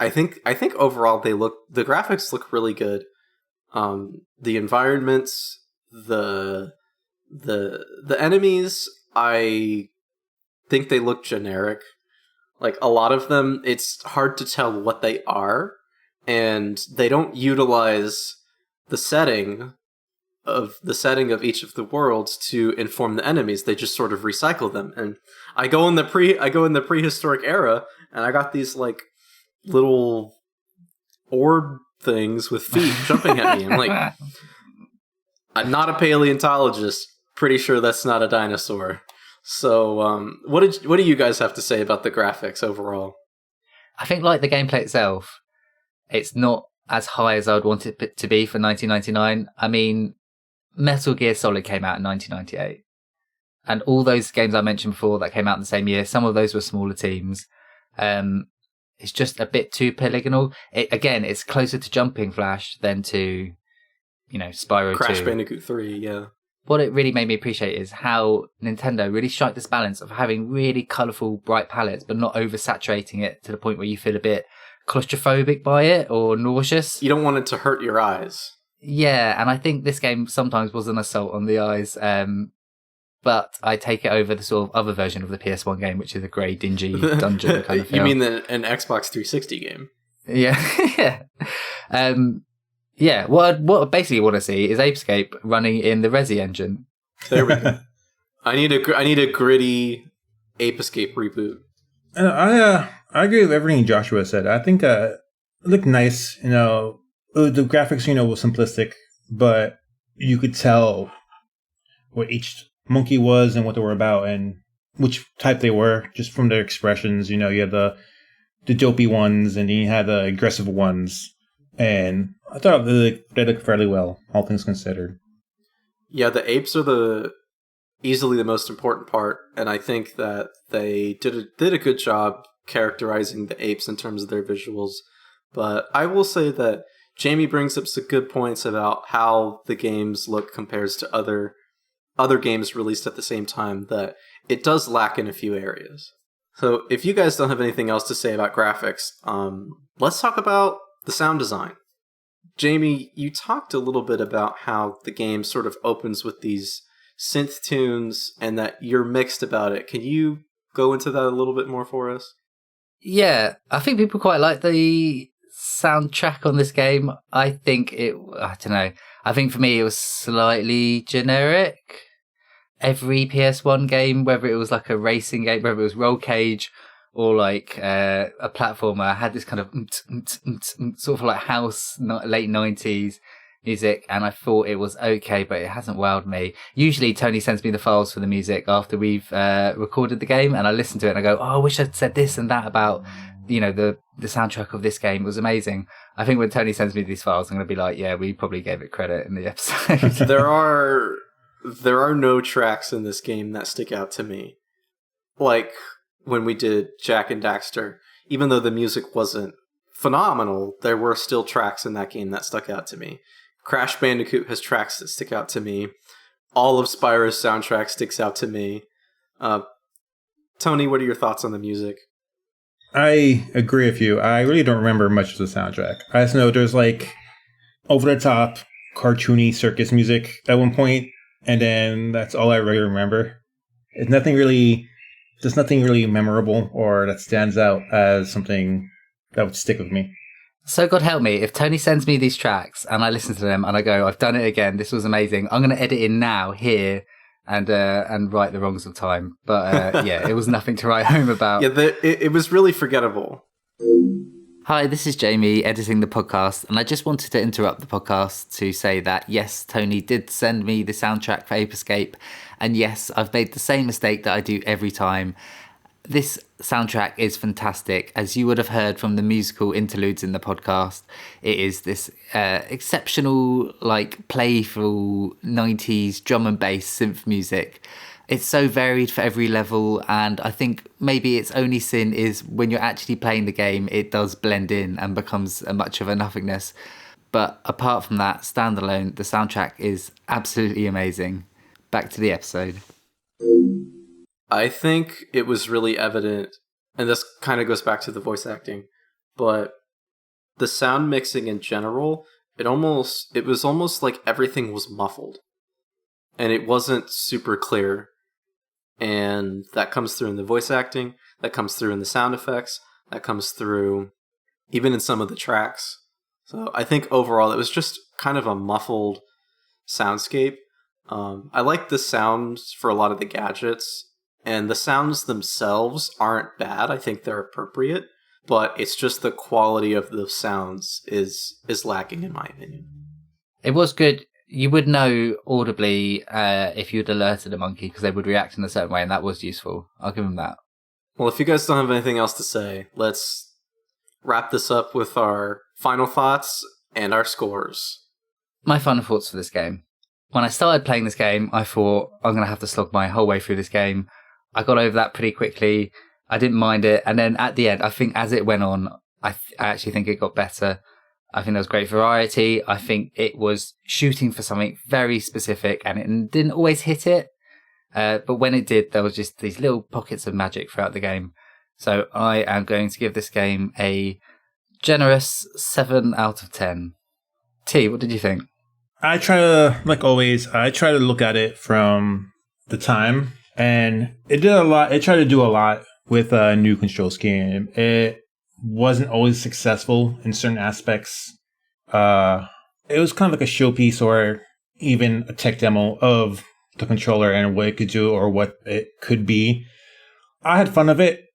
think overall the graphics look really good. The environments, the enemies, I think they look generic. Like a lot of them, it's hard to tell what they are, and they don't utilize the setting of each of the worlds to inform the enemies. They just sort of recycle them. And I go in the prehistoric era, and I got these like little orb things with feet jumping at me. I'm like, I'm not a paleontologist. Pretty sure that's not a dinosaur. So, what do you guys have to say about the graphics overall? I think, like the gameplay itself, it's not as high as I would want it to be for 1999. I mean, Metal Gear Solid came out in 1998. And all those games I mentioned before that came out in the same year, some of those were smaller teams. It's just a bit too polygonal. It's closer to Jumping Flash than to, Spyro 2. Crash Bandicoot 3, yeah. What it really made me appreciate is how Nintendo really struck this balance of having really colourful, bright palettes, but not oversaturating it to the point where you feel a bit claustrophobic by it or nauseous. You don't want it to hurt your eyes. Yeah, and I think this game sometimes was an assault on the eyes, but I take it over the sort of other version of the PS1 game, which is a grey, dingy dungeon kind of feel. You mean an Xbox 360 game? Yeah. Yeah, what I basically want to see is Ape Escape running in the Resi engine. There we go. I need a gritty Ape Escape reboot. I agree with everything Joshua said. I think it looked nice. The graphics, were simplistic, but you could tell what each monkey was and what they were about and which type they were just from their expressions. You had the dopey ones and then you had the aggressive ones. And I thought they looked fairly well, all things considered. Yeah, the apes are easily the most important part, and I think that they did a good job characterizing the apes in terms of their visuals. But I will say that Jamie brings up some good points about how the games look compares to other games released at the same time, that it does lack in a few areas. So if you guys don't have anything else to say about graphics, let's talk about the sound design. Jamie, you talked a little bit about how the game sort of opens with these synth tunes and that you're mixed about it. Can you go into that a little bit more for us? Yeah, I think people quite like the soundtrack on this game, I don't know. I think for me it was slightly generic. Every PS1 game, whether it was like a racing game, whether it was Roll Cage or like a platformer, had this kind of sort of like house late 90s music, and I thought it was okay, but it hasn't wowed me. Usually Tony sends me the files for the music after we've recorded the game, and I listen to it and I go, oh, I wish I'd said this and that about, the soundtrack of this game. It was amazing. I think when Tony sends me these files, I'm going to be like, yeah, we probably gave it credit in the episode. There are no tracks in this game that stick out to me. Like when we did Jack and Daxter, even though the music wasn't phenomenal, there were still tracks in that game that stuck out to me. Crash Bandicoot has tracks that stick out to me. All of Spyro's soundtrack sticks out to me. Tony, what are your thoughts on the music? I agree with you. I really don't remember much of the soundtrack. I just know there's like over-the-top, cartoony circus music at one point, and then that's all I really remember. There's nothing really memorable or that stands out as something that would stick with me. So God help me, if Tony sends me these tracks and I listen to them and I go, I've done it again, this was amazing, I'm going to edit in now, here, and right the wrongs of time. But yeah, it was nothing to write home about. Yeah, it was really forgettable. Hi, this is Jamie editing the podcast, and I just wanted to interrupt the podcast to say that yes, Tony did send me the soundtrack for Ape Escape, and yes, I've made the same mistake that I do every time. This soundtrack is fantastic. As you would have heard from the musical interludes in the podcast, it is this exceptional, like, playful 90s drum and bass synth music. It's so varied for every level, and I think maybe its only sin is when you're actually playing the game, it does blend in and becomes much of a nothingness. But apart from that, standalone, the soundtrack is absolutely amazing. Back to the episode. I think it was really evident, and this kind of goes back to the voice acting, but the sound mixing in general, it was almost like everything was muffled, and it wasn't super clear. And that comes through in the voice acting, that comes through in the sound effects, that comes through even in some of the tracks. So I think overall it was just kind of a muffled soundscape. I like the sounds for a lot of the gadgets, and the sounds themselves aren't bad. I think they're appropriate, but it's just the quality of the sounds is lacking in my opinion. It was good. You would know audibly if you'd alerted a monkey, because they would react in a certain way, and that was useful. I'll give them that. Well, if you guys don't have anything else to say, let's wrap this up with our final thoughts and our scores. My final thoughts for this game. When I started playing this game, I thought, I'm going to have to slog my whole way through this game. I got over that pretty quickly. I didn't mind it. And then at the end, I think as it went on, I actually think it got better. I think there was great variety. I think it was shooting for something very specific, and it didn't always hit it. But when it did, there was just these little pockets of magic throughout the game. So I am going to give this game a generous 7 out of 10. T, what did you think? I try to look at it from the time, and it did a lot. It tried to do a lot with a new control scheme. It wasn't always successful in certain aspects. It was kind of like a showpiece or even a tech demo of the controller and what it could do or what it could be. I had fun of it.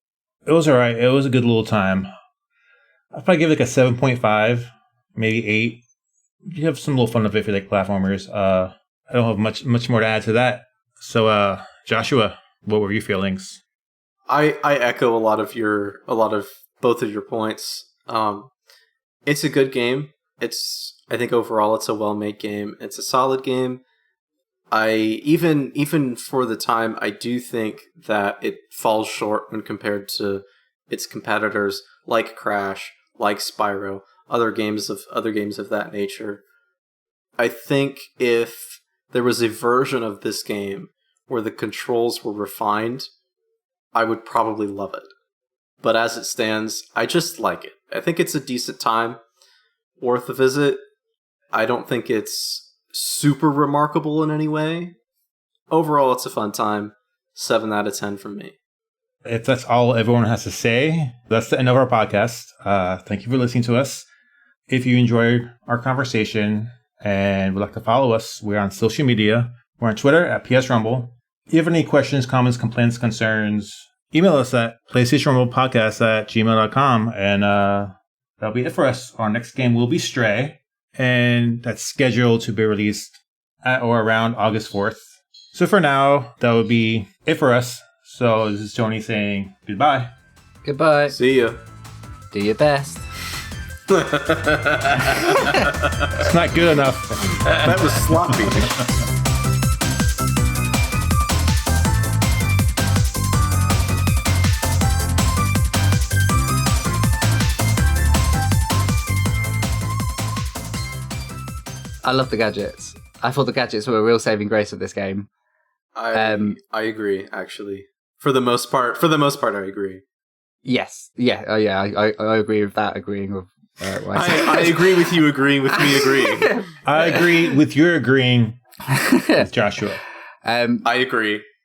It was alright. It was a good little time. I'd probably give it like a 7.5, maybe 8. You have some little fun of it if you like platformers. I don't have much more to add to that. So, Joshua, what were your feelings? I echo a lot of both of your points. It's a good game. I think overall it's a well-made game. It's a solid game. Even for the time, I do think that it falls short when compared to its competitors like Crash, like Spyro, other games of that nature. I think if there was a version of this game where the controls were refined, I would probably love it. But as it stands, I just like it. I think it's a decent time, worth a visit. I don't think it's super remarkable in any way. Overall, it's a fun time. 7 out of 10 from me. if that's all everyone has to say, that's the end of our podcast. Thank you for listening to us. If you enjoyed our conversation and would like to follow us, we're on social media. We're on Twitter at PSRumble. If you have any questions, comments, complaints, concerns, email us at PlayStationRumblePodcast@gmail.com. And that'll be it for us. Our next game will be Stray, and that's scheduled to be released at or around August 4th. So for now, that would be it for us. So this is Tony saying goodbye. Goodbye. See ya. Do your best. It's not good enough. That was sloppy. I love the gadgets. I thought the gadgets were a real saving grace of this game. I agree, actually. For the most part, I agree. Yes. Yeah. I agree with that. Agreeing with. What I agree with you agreeing with me agreeing. I agree with your agreeing with Joshua. I agree.